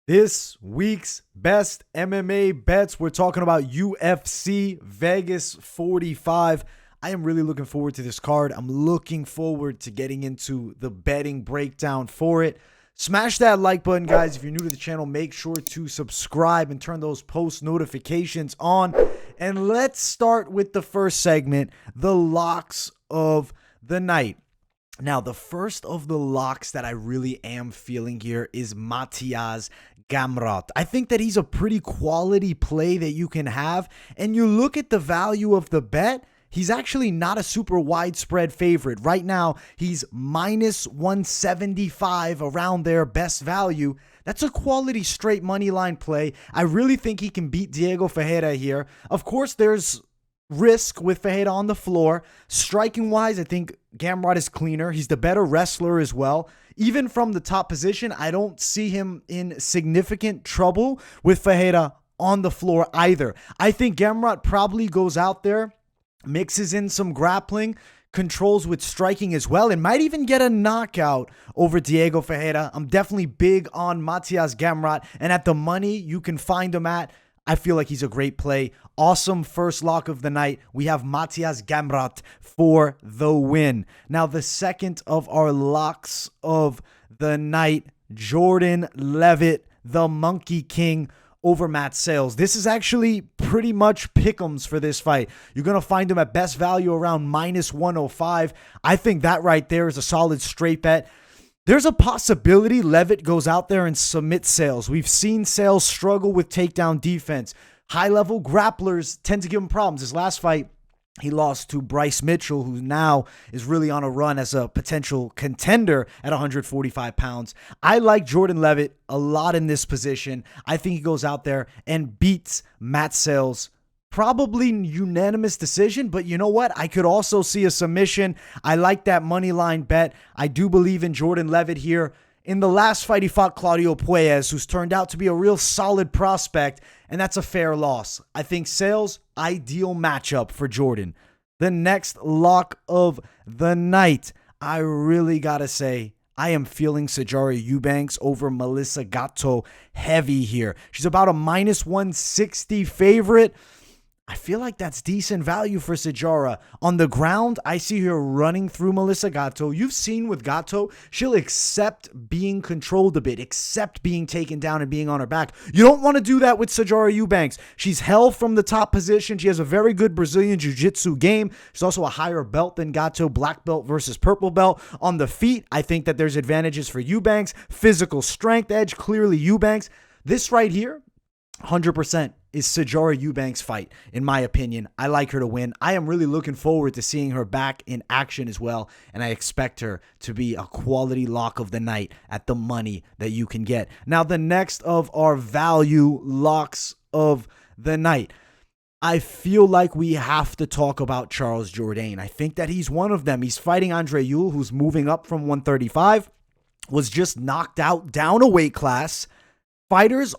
This week's best MMA bets, we're talking about UFC Vegas 45. I am really looking forward to this card. I'm looking forward to getting into the betting breakdown for it. Smash that like button, guys. If you're new to the channel, make sure to subscribe and turn those post notifications on. And let's start with the first segment, the locks of the night. Now, the first of the locks that I really am feeling here is Matias Gamrat. I think that he's a pretty quality play that you can have. And you look at the value of the bet, he's actually not a super widespread favorite. Right now, he's minus 175 around there, best value. That's a quality straight money line play. I really think he can beat Diego Ferreira here. Of course, there's risk with Ferreira on the floor. Striking wise, I think Gamrat is cleaner. He's the better wrestler as well. Even from the top position, I don't see him in significant trouble with Ferreira on the floor either. I think Gamrat probably goes out there, mixes in some grappling, controls with striking as well, and might even get a knockout over Diego Ferreira. I'm definitely big on Matias Gamrat, and at the money you can find him at, I feel like he's a great play. Awesome first lock of the night. We have Matias Gamrat for the win. Now, the second of our locks of the night, Jordan Levitt, the Monkey King, over Matt Sales. This is actually pretty much pick'ems for this fight. You're going to find him at best value around minus 105. I think that right there is a solid straight bet. There's a possibility Levitt goes out there and submits Sales. We've seen Sales struggle with takedown defense. High-level grapplers tend to give him problems. His last fight, he lost to Bryce Mitchell, who now is really on a run as a potential contender at 145 pounds. I like Jordan Levitt a lot in this position. I think he goes out there and beats Matt Sales. Probably unanimous decision, but you know what? I could also see a submission. I like that money line bet. I do believe in Jordan Levitt here. In the last fight, he fought Claudio Puelles, who's turned out to be a real solid prospect, and that's a fair loss. I think Sales, ideal matchup for Jordan. The next lock of the night, I really gotta say, I am feeling Sajara Eubanks over Melissa Gatto heavy here. She's about a minus 160 favorite. I feel like that's decent value for Sajara. On the ground, I see her running through Melissa Gatto. You've seen with Gatto, she'll accept being controlled a bit, accept being taken down and being on her back. You don't want to do that with Sajara Eubanks. She's held from the top position. She has a very good Brazilian Jiu-Jitsu game. She's also a higher belt than Gatto, black belt versus purple belt. On the feet, I think that there's advantages for Eubanks. Physical strength edge, clearly Eubanks. This right here, 100% is Sajara Eubanks' fight, in my opinion. I like her to win. I am really looking forward to seeing her back in action as well, and I expect her to be a quality lock of the night at the money that you can get. Now, the next of our value locks of the night, I feel like we have to talk about Charles Jourdain. I think that he's one of them. He's fighting Andre Ewell, who's moving up from 135, was just knocked out down a weight class. Fighters,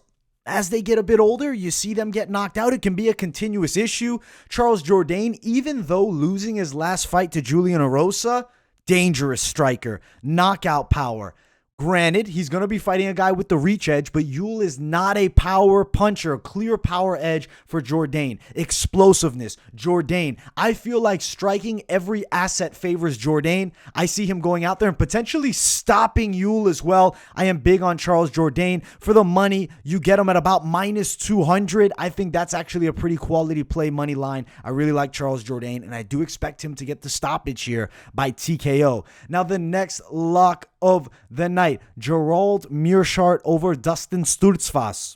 as they get a bit older, you see them get knocked out. It can be a continuous issue. Charles Jourdain, even though losing his last fight to Julian Erosa, dangerous striker, knockout power. Granted, he's going to be fighting a guy with the reach edge, but Ewell is not a power puncher. A clear power edge for Jourdain. Explosiveness, Jourdain. I feel like striking every asset favors Jourdain. I see him going out there and potentially stopping Ewell as well. I am big on Charles Jourdain. For the money, you get him at about minus 200. I think that's actually a pretty quality play money line. I really like Charles Jourdain, and I do expect him to get the stoppage here by TKO. Now, the next lock of the night, Gerald Meerschaert over Dustin Stutzfas.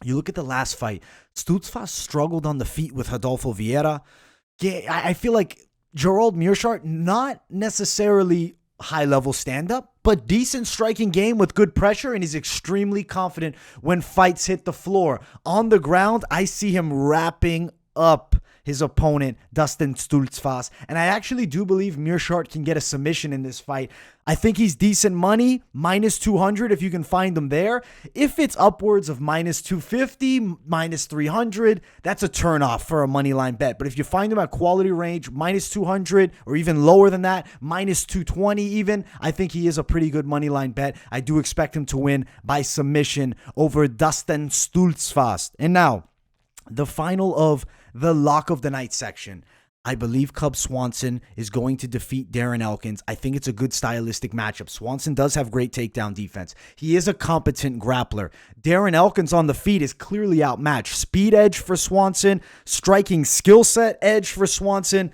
You look at the last fight, Stutzfas struggled on the feet with Rodolfo Vieira. I feel like Gerald Meerschaert, not necessarily high-level stand-up, but decent striking game with good pressure, and he's extremely confident when fights hit the floor. On the ground, I see him wrapping up his opponent, Dustin Stultzfas. And I actually do believe Meerschaert can get a submission in this fight. I think he's decent money, minus 200 if you can find him there. If it's upwards of minus 250, minus 300, that's a turnoff for a money line bet. But if you find him at quality range, minus 200 or even lower than that, minus 220 even, I think he is a pretty good money line bet. I do expect him to win by submission over Dustin Stultzfas. And now, the final of the lock of the night section. I believe Cub Swanson is going to defeat Darren Elkins. I think it's a good stylistic matchup. Swanson does have great takedown defense. He is a competent grappler. Darren Elkins on the feet is clearly outmatched. Speed edge for Swanson, striking skill set edge for Swanson.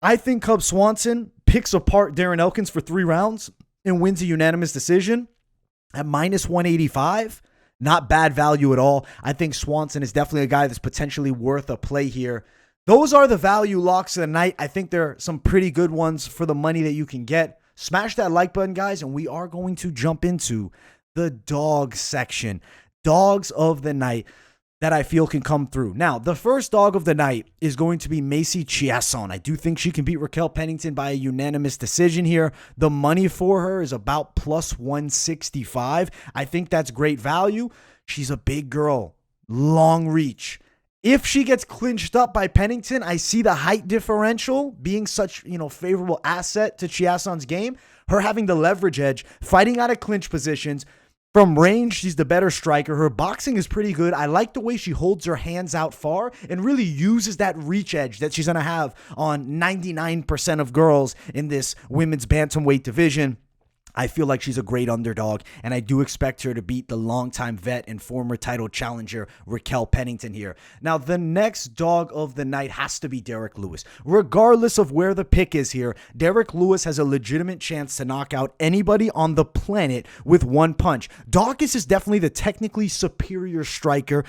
I think Cub Swanson picks apart Darren Elkins for 3 rounds and wins a unanimous decision at minus 185. Not bad value at all. I think Swanson is definitely a guy that's potentially worth a play here. Those are the value locks of the night. I think there are some pretty good ones for the money that you can get. Smash that like button, guys, and we are going to jump into the dog section. Dogs of the night that I feel can come through. Now, the first dog of the night is going to be Macie Chiasson. I do think she can beat Raquel Pennington by a unanimous decision here. The money for her is about plus 165. I think that's great value. She's a big girl, long reach. If she gets clinched up by Pennington, I see the height differential being such, favorable asset to Chiasson's game. Her having the leverage edge, fighting out of clinch positions. From range, she's the better striker. Her boxing is pretty good. I like the way she holds her hands out far and really uses that reach edge that she's going to have on 99% of girls in this women's bantamweight division. I feel like she's a great underdog, and I do expect her to beat the longtime vet and former title challenger Raquel Pennington here. Now, the next dog of the night has to be Derrick Lewis. Regardless of where the pick is here, Derrick Lewis has a legitimate chance to knock out anybody on the planet with one punch. Daukaus is definitely the technically superior striker,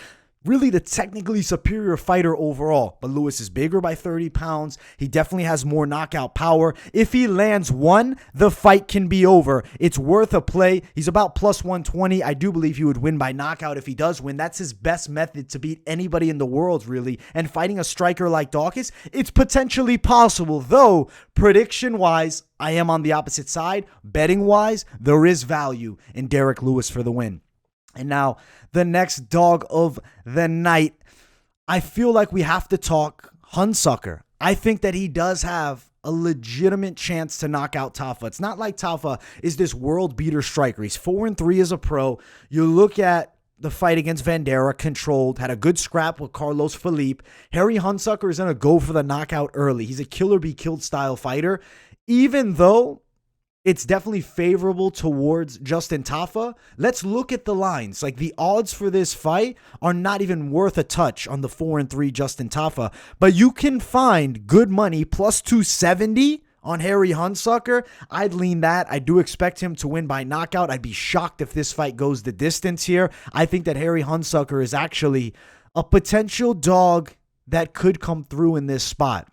really the technically superior fighter overall. But Lewis is bigger by 30 pounds. He definitely has more knockout power. If he lands one, the fight can be over. It's worth a play. He's about plus 120. I do believe he would win by knockout if he does win. That's his best method to beat anybody in the world, really. And fighting a striker like Daukaus, it's potentially possible. Though, prediction-wise, I am on the opposite side. Betting-wise, there is value in Derrick Lewis for the win. And now, the next dog of the night, I feel like we have to talk Hunsucker. I think that he does have a legitimate chance to knock out Tafa. It's not like Tafa is this world beater striker. He's 4-3 as a pro. You look at the fight against Vandera, controlled, had a good scrap with Carlos Felipe. Harry Hunsucker is going to go for the knockout early. He's a killer be killed style fighter. Even though it's definitely favorable towards Justin Tafa, let's look at the lines. Like, the odds for this fight are not even worth a touch on the 4-3 Justin Tafa. But you can find good money, plus 270 on Harry Hunsucker. I'd lean that. I do expect him to win by knockout. I'd be shocked if this fight goes the distance here. I think that Harry Hunsucker is actually a potential dog that could come through in this spot.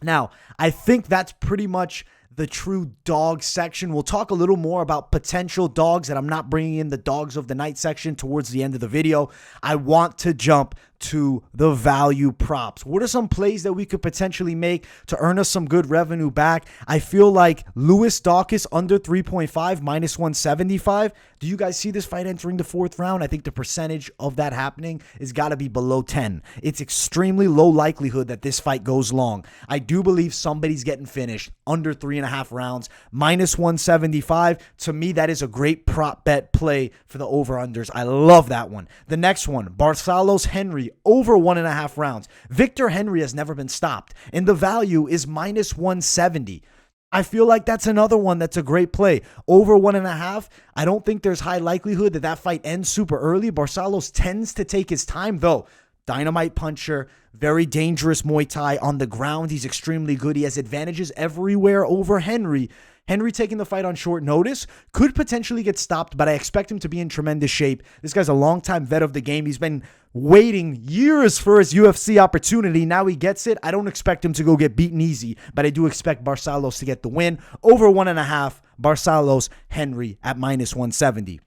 Now, I think that's pretty much the true dog section. We'll talk a little more about potential dogs that I'm not bringing in the dogs of the night section towards the end of the video. I want to jump to the value props. What are some plays that we could potentially make to earn us some good revenue back? I feel like Lewis Daukaus under 3.5 minus 175. Do you guys see this fight entering the 4th round? I think the percentage of that happening is got to be below 10. It's extremely low likelihood that this fight goes long. I do believe somebody's getting finished under 3.5 rounds, minus 175. To me, that is a great prop bet play for the over-unders. I love that one. The next one, Barcelos Henry over 1.5 rounds. Victor Henry has never been stopped, and the value is minus 170. I feel like that's another one that's a great play. Over 1.5, I don't think there's high likelihood that that fight ends super early. Barcelos tends to take his time, though. Dynamite puncher, very dangerous Muay Thai. On the ground, he's extremely good. He has advantages everywhere over Henry. Henry taking the fight on short notice could potentially get stopped, but I expect him to be in tremendous shape. This guy's a longtime vet of the game. He's been waiting years for his UFC opportunity. Now he gets it. I don't expect him to go get beaten easy, but I do expect Barcelos to get the win. Over 1.5, Barcelos Henry at minus 170.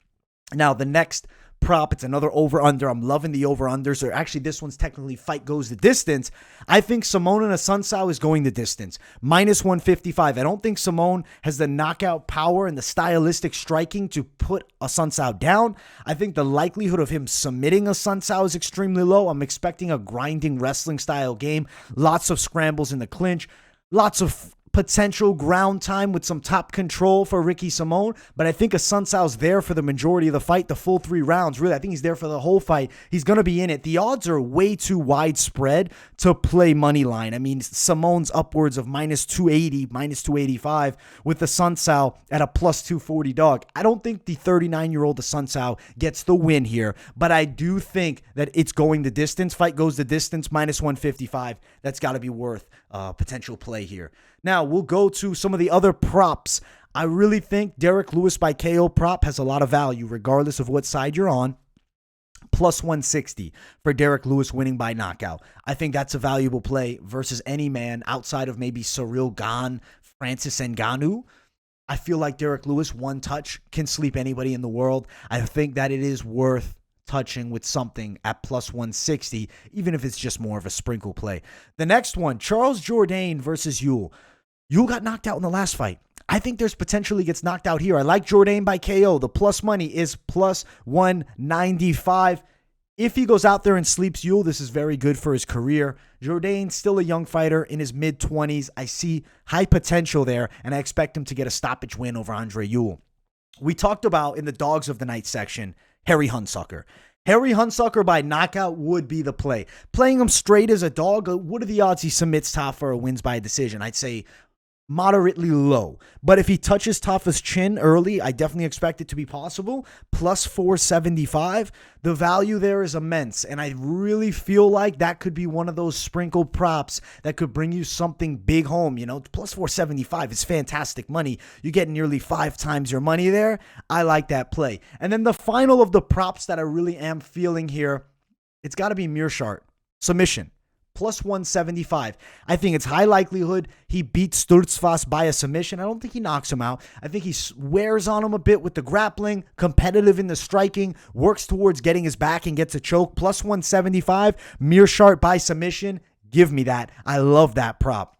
Now, the next prop. It's another over-under. I'm loving the over-unders. Or actually, this one's technically fight goes the distance. I think Simone and Assunção is going the distance. Minus 155. I don't think Simone has the knockout power and the stylistic striking to put Assunção down. I think the likelihood of him submitting Assunção is extremely low. I'm expecting a grinding wrestling style game. Lots of scrambles in the clinch. Lots of potential ground time with some top control for Ricky Simone, but I think Assunção's there for the majority of the fight, the full 3 rounds. Really, I think he's there for the whole fight. He's going to be in it. The odds are way too widespread to play money line. I mean, Simone's upwards of minus 280, minus 285, with Assunção at a plus 240 dog. I don't think the 39-year-old Assunção gets the win here, but I do think that it's going the distance. Fight goes the distance, minus 155. That's got to be worth potential play here. Now, we'll go to some of the other props. I really think Derrick Lewis by KO prop has a lot of value, regardless of what side you're on. Plus 160 for Derrick Lewis winning by knockout. I think that's a valuable play versus any man outside of maybe Cyril Gane, Francis Ngannou. I feel like Derrick Lewis, one touch, can sleep anybody in the world. I think that it is worth touching with something at plus 160, even if it's just more of a sprinkle play. The next one, Charles Jourdain versus Yule. Yule got knocked out in the last fight. I think there's potentially gets knocked out here. I like Jourdain by KO. The plus money is plus 195. If he goes out there and sleeps Yule, this is very good for his career. Jourdain's still a young fighter in his mid-20s. I see high potential there, and I expect him to get a stoppage win over Andre Yule. We talked about in the Dogs of the Night section, Harry Hunsucker. Harry Hunsucker by knockout would be the play. Playing him straight as a dog, what are the odds he submits Tafa or wins by a decision? I'd say moderately low. But if he touches Tafa's chin early, I definitely expect it to be possible. Plus 475. The value there is immense. And I really feel like that could be one of those sprinkle props that could bring you something big home. You know, plus 475 is fantastic money. You get nearly 5 times your money there. I like that play. And then the final of the props that I really am feeling here, it's got to be Meerschaert. Submission. Plus 175. I think it's high likelihood he beats Sturtzfass by a submission. I don't think he knocks him out. I think he wears on him a bit with the grappling, competitive in the striking, works towards getting his back and gets a choke. Plus 175. Meerschaert by submission. Give me that. I love that prop.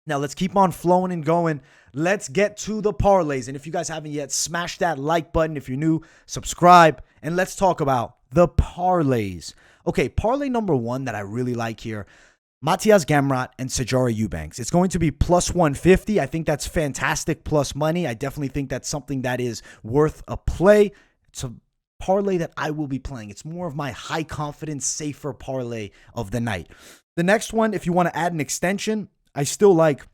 Now let's keep on flowing and going. Let's get to the parlays. And if you guys haven't yet, smash that like button. If you're new, subscribe. And let's talk about the parlays. Okay, parlay number 1 that I really like here, Matias Gamrat and Sajara Eubanks. It's going to be plus 150. I think that's fantastic plus money. I definitely think that's something that is worth a play. It's a parlay that I will be playing. It's more of my high confidence, safer parlay of the night. The next one, if you want to add an extension, I still like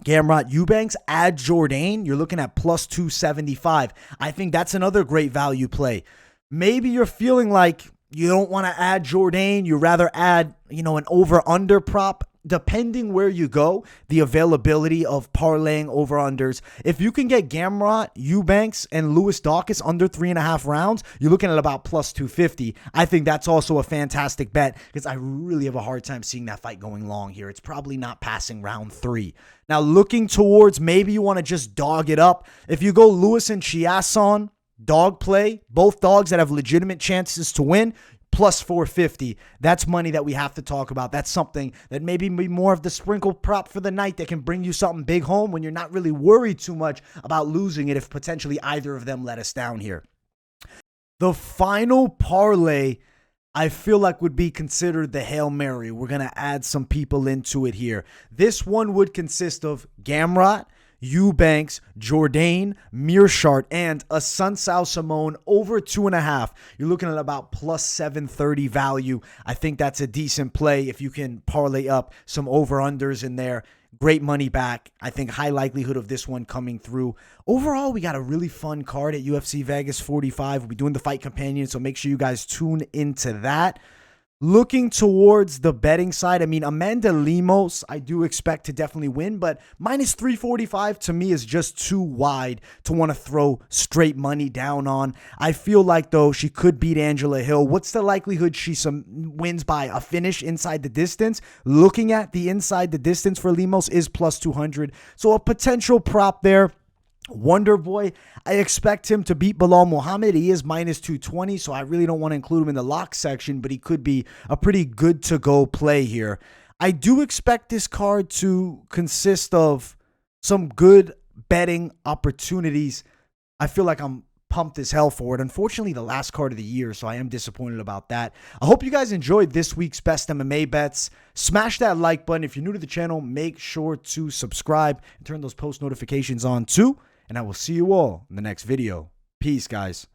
Gamrat Eubanks. Add Jourdain. You're looking at plus 275. I think that's another great value play. Maybe you're feeling like you don't want to add Jourdain. You rather add, an over-under prop. Depending where you go, the availability of parlaying over-unders. If you can get Gamrat, Eubanks, and Lewis Daukaus under 3.5 rounds, you're looking at about plus 250. I think that's also a fantastic bet because I really have a hard time seeing that fight going long here. It's probably not passing round 3. Now, looking towards maybe you want to just dog it up. If you go Lewis and Chiasson, dog play, both dogs that have legitimate chances to win, plus 450. That's money that we have to talk about. That's something that maybe be more of the sprinkle prop for the night that can bring you something big home when you're not really worried too much about losing it if potentially either of them let us down here. The final parlay I feel like would be considered the Hail Mary. We're going to add some people into it here. This one would consist of Gamrat, Eubanks, Jourdain, Meerschaert, and Assunção Simone over 2.5. You're looking at about plus 730 value. I think that's a decent play if you can parlay up some over-unders in there. Great money back. I think high likelihood of this one coming through. Overall, we got a really fun card at UFC Vegas 45. We'll be doing the Fight Companion, so make sure you guys tune into that. Looking towards the betting side, Amanda Lemos, I do expect to definitely win, but minus 345 to me is just too wide to want to throw straight money down on. I feel like, though, she could beat Angela Hill. What's the likelihood she wins by a finish inside the distance? Looking at the inside the distance for Lemos is plus 200, so a potential prop there. Wonder Boy, I expect him to beat Bilal Muhammad. He is minus 220, so I really don't want to include him in the lock section, but he could be a pretty good to go play here. I do expect this card to consist of some good betting opportunities. I feel like I'm pumped as hell for it. Unfortunately, the last card of the year, so I am disappointed about that. I hope you guys enjoyed this week's best MMA bets. Smash that like button. If you're new to the channel, make sure to subscribe and turn those post notifications on too. And I will see you all in the next video. Peace, guys.